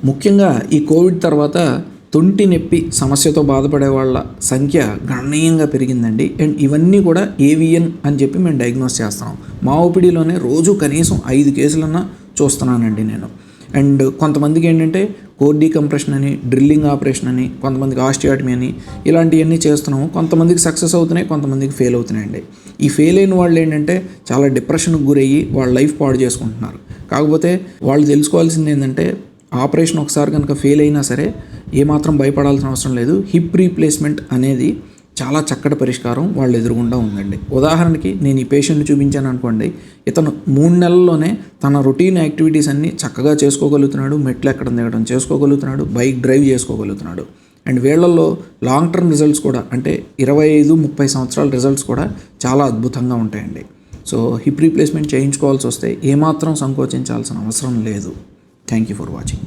ముఖ్యంగా ఈ కోవిడ్ తర్వాత తొంటి నొప్పి సమస్యతో బాధపడే వాళ్ళ సంఖ్య గణనీయంగా పెరిగిందండి. అండ్ ఇవన్నీ కూడా ఏవిఎన్ అని చెప్పి మేము డయాగ్నోస్ చేస్తున్నాం. మా ఓపీడీలోనే రోజు కనీసం 5 కేసులన్నా చూస్తున్నానండి నేను. అండ్ కొంతమందికి ఏంటంటే కోర్ డీకంప్రెషన్ అని, డ్రిల్లింగ్ ఆపరేషన్ అని, కొంతమందికి ఆస్టియాటమీ అని ఇలాంటివన్నీ చేస్తున్నాము. కొంతమందికి సక్సెస్ అవుతున్నాయి, కొంతమందికి ఫెయిల్ అవుతున్నాయండి. ఈ ఫెయిల్ అయిన వాళ్ళు ఏంటంటే చాలా డిప్రెషన్కి గురయ్యి వాళ్ళ లైఫ్ పాడు చేసుకుంటున్నారు. కాకపోతే వాళ్ళు తెలుసుకోవాల్సింది ఏంటంటే ఆపరేషన్ ఒకసారి కనుక ఫెయిల్ అయినా సరే ఏమాత్రం భయపడాల్సిన అవసరం లేదు. హిప్ రీప్లేస్మెంట్ అనేది చాలా చక్కటి పరిష్కారం వాళ్ళు ఎదురుగుండా ఉందండి. ఉదాహరణకి నేను ఈ పేషెంట్ని చూపించాను అనుకోండి, ఇతను 3 నెలల్లోనే తన రొటీన్ యాక్టివిటీస్ అన్నీ చక్కగా చేసుకోగలుగుతున్నాడు. మెట్లు ఎక్కడం దిగడం చేసుకోగలుగుతున్నాడు, బైక్ డ్రైవ్ చేసుకోగలుగుతున్నాడు. అండ్ వీళ్ళల్లో లాంగ్ టర్మ్ రిజల్ట్స్ కూడా అంటే 25-30 సంవత్సరాల రిజల్ట్స్ కూడా చాలా అద్భుతంగా ఉంటాయండి. సో హిప్ రీప్లేస్మెంట్ చేయించుకోవాల్సి వస్తే ఏమాత్రం సంకోచించాల్సిన అవసరం లేదు. Thank you for watching.